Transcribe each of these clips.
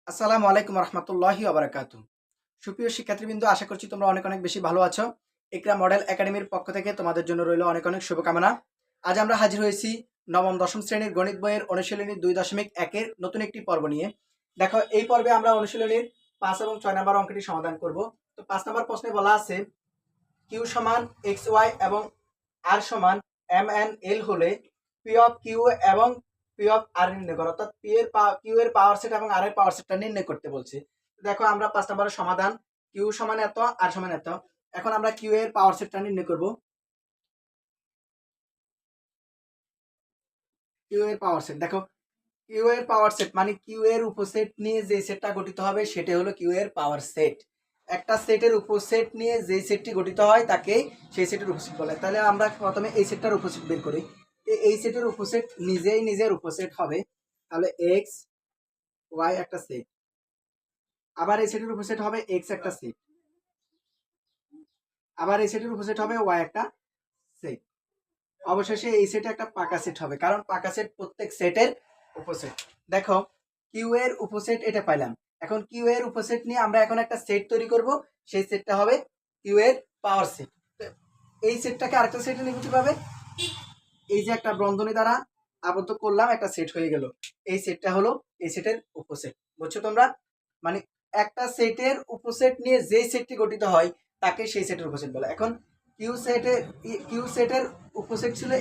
আসসালামু আলাইকুম রহমতুল্লাহি ওবারাকাতু। সুপ্রিয় শিক্ষার্থীবৃন্দ, আশা করছি তোমরা অনেক অনেক বেশি ভালো আছো। ইকরা মডেল একাডেমির পক্ষ থেকে তোমাদের জন্য রইল অনেক অনেক শুভকামনা। আজ আমরা হাজির হয়েছি নবম দশম শ্রেণীর গণিত বইয়ের অনুশীলনী 2.1-এর নতুন একটি পর্ব নিয়ে। দেখো, এই পর্বে আমরা অনুশীলনীর 5 এবং 6 নম্বর অঙ্কটি সমাধান করব। তো 5 নম্বর প্রশ্নে বলা আছে কিউ সমান এক্স ওয়াই এবং আর সমান এম এন এল হলে পি অফ কিউ এবং পি অফ আর নির্ণয় করো। অর্থাৎ কিউ এর পাওয়ার সেট এবং আর এর পাওয়ার সেটটা নির্ণয় করতে বলছে। দেখো, আমরা 5 নম্বরের সমাধান কিউ সমান এত আর সমান এত। এখন আমরা কিউ এর পাওয়ার সেটটা নির্ণয় করব। কিউ এর পাওয়ার সেট দেখো, কিউ এর পাওয়ার সেট মানে কিউ এর উপসেট নিয়ে যে সেটটা গঠিত হবে সেটা হলো কিউ এর পাওয়ার সেট। একটা সেটের উপসেট নিয়ে যে সেটটি গঠিত হয় তাকে সেই সেটের উপসেট বলে। তাহলে আমরা প্রথমে এই সেটটার উপসেট বের করি। এই সেটের উপসেট নিজেই নিজের উপসেট হবে। তাহলে এক্স ওয়াই একটা সেট, আবার এই সেটের উপসেট হবে এক্স একটা সেট, আবার এই সেটের উপসেট হবে ওয়াই একটা সেট। অবশেষে এই সেটে একটা পাকা সেট হবে, কারণ পাকা সেট প্রত্যেক সেটের উপসেট। দেখো, কিউ এর উপসেট এটা পাইলাম। এখন কিউ এর উপসেট নিয়ে আমরা এখন একটা সেট তৈরি করব। সেই সেটটা হবে কিউ এর পাওয়ার সেট। এই সেটটাকে আরেকটা সেটে নিব কিভাবে? এই যে একটা বন্ধনী দ্বারা আবদ্ধ করলাম, একটা সেট হয়ে গেল। এই সেটটা হলো এই সেটের উপসেট। বুঝছো তোমরা? মানে একটা সেটের উপসেট নিয়ে যে সেটটি গঠিত হয় তাকে সেই সেটের উপসেট বলে। এখন কিউ সেটের উপসেট ছিল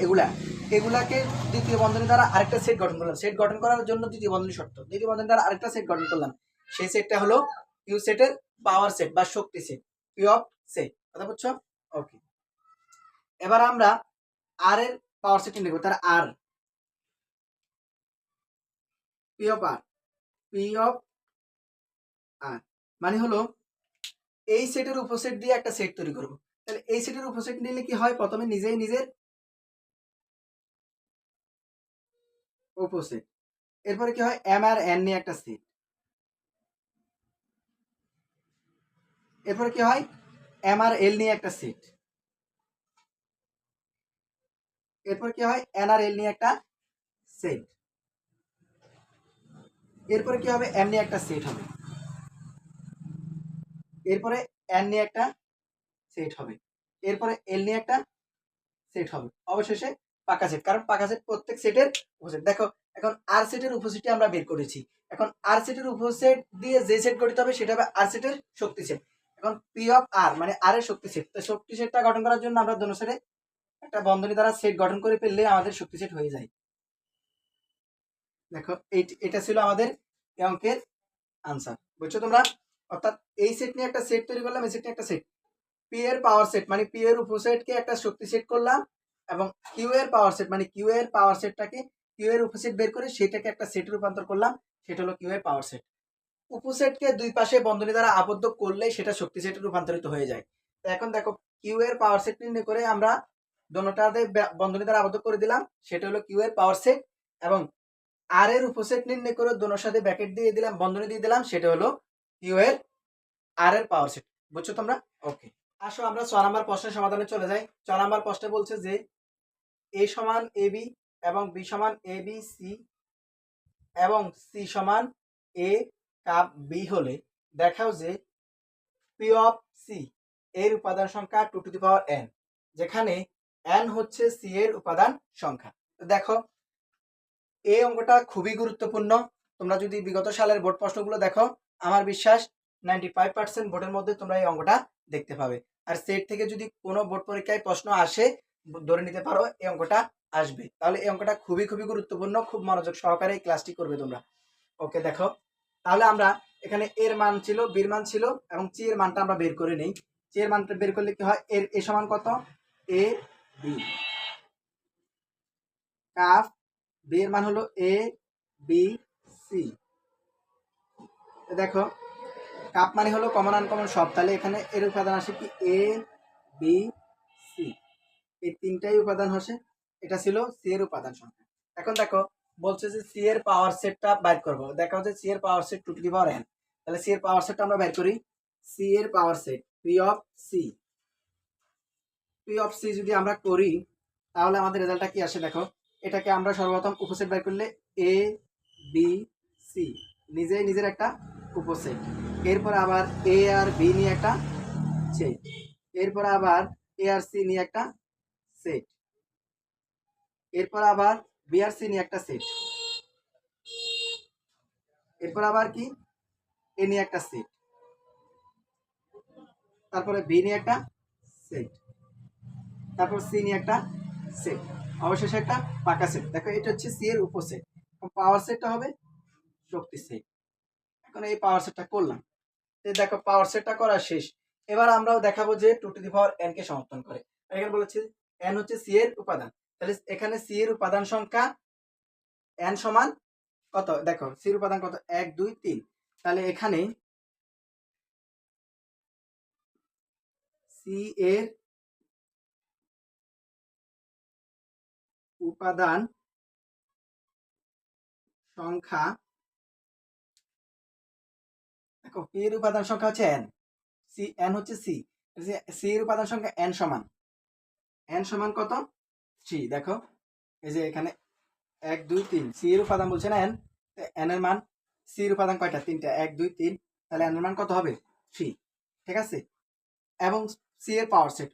এগুলাকে দ্বিতীয় বন্ধনী দ্বারা আরেকটা সেট গঠন করলাম। সেট গঠন করার জন্য দ্বিতীয় বন্ধনী শর্ত, দ্বিতীয় বন্ধনী দ্বারা আরেকটা সেট গঠন করলাম। সেই সেটটা হলো কিউ সেটের পাওয়ার সেট বা শক্তি সেট, পি অফ সেট। কথা বুঝছো? ওকে, এবার আমরা আর এর পাওয়ার সেট নিয়ে নেব। তার আর P of R, P of R মানে হলো এই সেটের উপসেট দিয়ে একটা সেট তৈরি করব। তাহলে এই সেটের উপসেট নিলে কি হয়? প্রথমে নিজেই নিজের উপসেট, এরপরে কি হয়? এম আর এন নিয়ে একটা সেট, এরপরে কি হয়? এম আর এল নিয়ে একটা সেট, এরপর কি হয়? এন আর এল নিয়ে একটা সেট, এরপরে কি হবে? এম নিয়ে একটা সেট হবে, এরপরে এন নিয়ে একটা সেট হবে, এরপরে এল নিয়ে একটা সেট হবে, অবশেষে পাকা সেট। কারণ পাকা সেট প্রত্যেক সেটের উপসেট। দেখো, এখন আর সেটের উপসেটটি আমরা বের করেছি। এখন আর সেটের উপসেট দিয়ে যে সেট গঠিত হবে সেটা হবে আর সেটের শক্তি সেট। এখন পি অফ আর মানে আর এর শক্তি সেট। তো শক্তি সেটটা গঠন করার জন্য আমরা দোনো সাইডে একটা বন্ধনী দ্বারা সেট গঠন করে ফেললে আমাদের শক্তি সেট হয়ে যায়। দেখো, এটা ছিল আমাদের এই অঙ্কের আনসার। বুঝছো তোমরা? অর্থাৎ এই সেট নিয়ে একটা সেট তৈরি করলাম, এই সেট নিয়ে একটা সেট। পি এর পাওয়ার সেট মানে পি এর উপসেটকে একটা শক্তি সেট করলাম, এবং কিউ এর পাওয়ার সেট মানে কিউ এর পাওয়ার সেটটাকে কিউ এর উপসেট বের করে সেটাকে একটা সেটে রূপান্তর করলাম, সেটা হলো কিউ এর পাওয়ার সেট। উপসেটকে দুই পাশে বন্ধনী দ্বারা আবদ্ধ করলে সেটা শক্তি সেটে রূপান্তরিত হয়ে যায়। তো এখন দেখো, কিউ এর পাওয়ার সেট নির্ণয় করে আমরা দোনোটাতে বন্ধনী দ্বারা আবদ্ধ করে দিলাম, সেটা হলো কিউ এর পাওয়ার সেট। এবং আর এর উপসেট নির্ণয় করে দোনোর সাথে ব্র্যাকেট দিয়ে দিলাম, বন্ধনী দিয়ে দিলাম, সেটা হলো কিউ এর আর এর পাওয়ার সেট। বুঝছো তোমরা? ওকে, আসো আমরা 6 নাম্বার প্রশ্নের সমাধানে চলে যাই। 6 নাম্বার প্রশ্নে বলছে যে এ সমান এ বি এবং বি সমান এ বি সি এবং সি সমান এ কাপ বি হলে দেখাও যে পি অফ সি এর উপাদান সংখ্যা 2n, যেখানে n হচ্ছে সি এর উপাদান সংখ্যা। তো দেখো, এই অঙ্কটা খুবই গুরুত্বপূর্ণ। তোমরা যদি বিগত সালের বোর্ড প্রশ্নগুলো দেখো, আমার বিশ্বাস 95% বোর্ডের মধ্যে তোমরা এই অঙ্কটা দেখতে পাবে। আর সেট থেকে যদি কোনো বোর্ড পরীক্ষায় প্রশ্ন আসে, ধরে নিতে পারো এই অঙ্কটা আসবে। তাহলে এই অঙ্কটা খুবই খুবই গুরুত্বপূর্ণ, খুব মনোযোগ সহকারে এই ক্লাসটি করবে তোমরা। ওকে, দেখো, তাহলে আমরা এখানে এর মান ছিল, বির মান ছিল, এবং সি এর মানটা আমরা বের করে নেই। সি এর মানটা বের করলে কি হয়? এর এ সমান কত? এ বি, কাফ বি এর মান হলো এ বি সি। দেখো, কাপ মানে হলো কমন আনকমন সব। তাহলে এখানে এর উপাদান আসে কি? এ বি সি, এই তিনটাই উপাদান হচ্ছে। এটা ছিল সি এর উপাদান সংখ্যা। এখন দেখো, বলছে যে সি এর পাওয়ার সেটটা বাইর করবো। দেখা হচ্ছে সি এর পাওয়ার সেট 2n। তাহলে সি এর পাওয়ার সেটটা আমরা বের করি। সি এর power set P of C, P of C যদি আমরা করি তাহলে আমাদের রেজাল্টটা কি আসে? দেখো, এটাকে আমরা সর্বপ্রথম উপসেট বের করলে এ বি সি নিজেই নিজের একটা উপসেট। এরপর আবার এ আর বি নিয়ে একটা সেট, এরপর আবার এ আর সি নিয়ে একটা সেট, এরপর আবার বি আর সি নিয়ে একটা সেট, এরপর আবার কি এ নিয়ে একটা সেট, তারপরে বি নিয়ে একটা সেট, তারপর সি নিয়ে একটা সেট, অবশেষে একটা পাকা সেট। দেখো এটা হচ্ছে সি এর উপসেট। পাওয়ার সেটটা হবে শক্তি সেট। এখন এই পাওয়ার সেটটা করলাম, দেখো পাওয়ার সেটটা করা শেষ। এবার আমরাও দেখাবো যে 2n কে সমর্থন করে। এখানে বলেছি n হচ্ছে সি এর উপাদান, তাহলে এখানে সি এর উপাদান সংখ্যা n সমান কত? দেখো সি এর উপাদান কত? 1 2 3। তাহলে এখানে সি এর উপাদান সংখ্যা, দেখো পি এর উপাদান সংখ্যা হচ্ছে n, সি n হচ্ছে সি, সি এর উপাদান সংখ্যা n সমান কত? 3। দেখো এই যে এখানে 1 2 3, সি এর উপাদান বলছে না n, n এর মান, সি এর উপাদান কয়টা? 3টা, 1 2 3, তাহলে n এর মান কত হবে? 3। ঠিক আছে, এবং সি এর পাওয়ার সেট,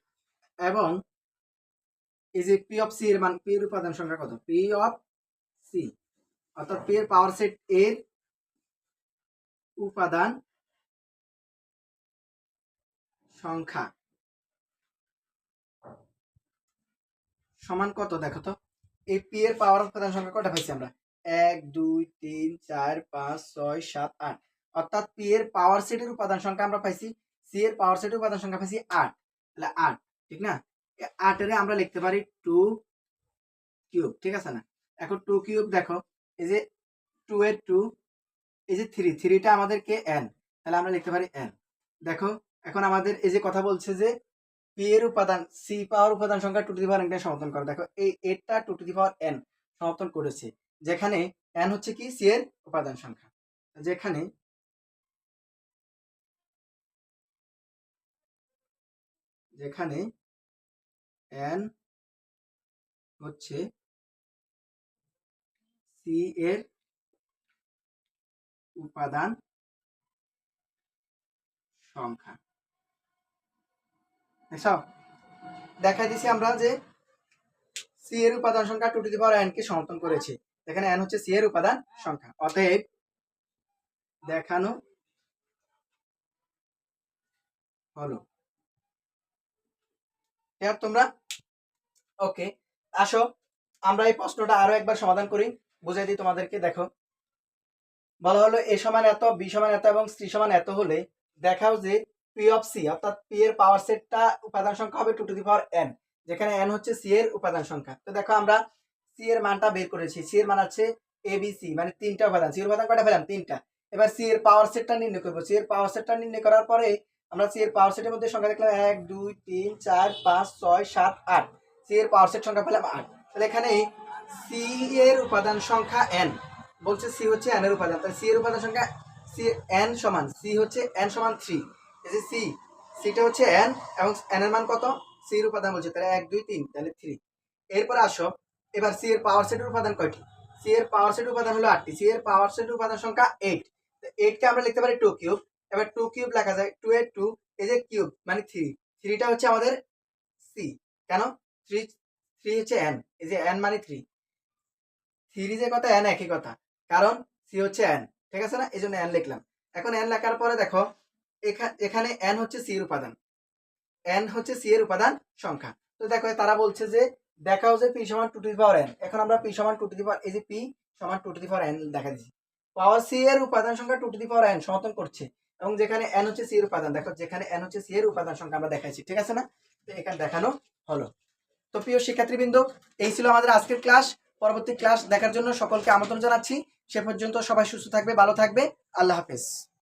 এবং এই যে পি অফ সি এর মান, পি এর উপাদান সংখ্যা কত? পি অফ সি, অর্থাৎ পি এর পাওয়ার সেট এর উপাদান সংখ্যা সমান কত? দেখো তো এই পি এর পাওয়ার উপাদান সংখ্যা কয়টা পাইছি আমরা? 1 2 3 4 5 6 7 8, অর্থাৎ পি এর পাওয়ার সেটের উপাদান সংখ্যা আমরা পাইছি, সি এর পাওয়ার সেটের উপাদান সংখ্যা পাইছি 8। তাহলে 8, ঠিক না? 8 এর আমরা লিখতে পারি 2 কিউব, ঠিক আছে না? এখন 2 কিউব, দেখো এই যে 2 এর 2, এই যে 3, 3টা আমাদেরকে n, তাহলে আমরা লিখতে পারি n। দেখো এখন আমাদের এই যে কথা বলছে যে পি এর উপাদান, সি পাওয়ার উপাদান সংখ্যা 2n কে সমর্থন করে। দেখো এই এটা 2n সমর্থন করেছে, যেখানে n হচ্ছে কি সি এর উপাদান সংখ্যা, যেখানে n হচ্ছে সি এর উপাদান সংখ্যা। দেখছো, দেখা দিছি আমরা যে সি এর উপাদান সংখ্যা 2n কে সমর্থন করেছে, এখানে n হচ্ছে সি এর উপাদান সংখ্যা। অতএব দেখানো হলো। এবার তোমরা ওকে আসো আমরা এই প্রশ্নটা আরো একবার সমাধান করি, বুঝাই দিই তোমাদেরকে। দেখো বলা হলো a সমান এত, b সমান এত এবং c সমান এত হলে দেখাও যে p অফ c, অর্থাৎ p এর পাওয়ার সেটটা উপাদান সংখ্যা হবে 2n, যেখানে n হচ্ছে c এর উপাদান সংখ্যা। তো দেখো আমরা c এর মানটা বের করেছি, c এর মান আছে a b c, মানে তিনটা উপাদান, c এর উপাদান কয়টা পেলাম? তিনটা। এবার c এর পাওয়ার সেটটা নির্ণয় করব, c এর পাওয়ার সেটটা নির্ণয় করার পরে আমরা c এর পাওয়ার সেটের মধ্যে সংখ্যা দেখলাম 1 2 3 4 5 6 7 8, c এর পাওয়ার সেট সংখ্যা পেলাম 8। তাহলে এখানে c এর উপাদান সংখ্যা n, বলছে সি হচ্ছে n এর উপাদান, তাহলে সি এর উপাদান সংখ্যা সি n সমান, সি হচ্ছে n সমান 3। এই যে সিটা হচ্ছে n এবং n এর মান কত? সি এর উপাদান বলছে, তাহলে 1 2 3, তাহলে 3। এরপর আসো এবার সি এর পাওয়ার সেটের উপাদান কয়টি? সি এর পাওয়ার সেটের উপাদান হলো 8টি, সি এর পাওয়ার সেটের উপাদান সংখ্যা 8। 8 কে আমরা লিখতে পারি 2 কিউব। এবার 2 কিউব লেখা যায়, 2 এর 2, এই যে কিউব মানে 3, 3টা হচ্ছে আমাদের সি, কেন 3 হচ্ছে n, এই যে n মানে 3, 3 যে কথা n একই কথা, কারণ সি হচ্ছে n, ঠিক আছে না? এই জন্য n লিখলাম। এখন n লেখার পরে দেখো এখানে n হচ্ছে সি এর উপাদান, n হচ্ছে সি এর উপাদান সংখ্যা। তো দেখো তারা বলছে যে দেখাও যে p সমান 2n, এখন আমরা p সমান 2, এই যে p সমান 2n দেখা দিচ্ছি, পাওয়ার সি এর উপাদান সংখ্যা 2n সমর্থন করছে, এবং যেখানে n হচ্ছে সি এর উপাদান, দেখো যেখানে n হচ্ছে সি এর উপাদান সংখ্যা আমরা দেখাইছি, ঠিক আছে না? তো এখানে দেখানো হলো। তো প্রিয় শিক্ষার্থীবৃন্দ, এই ছিল আমাদের আজকের ক্লাস। পরবর্তী ক্লাস দেখার জন্য সকলকে আমন্ত্রণ জানাচ্ছি। সে পর্যন্ত সবাই সুস্থ থাকবে, ভালো থাকবে। আল্লাহ হাফেজ।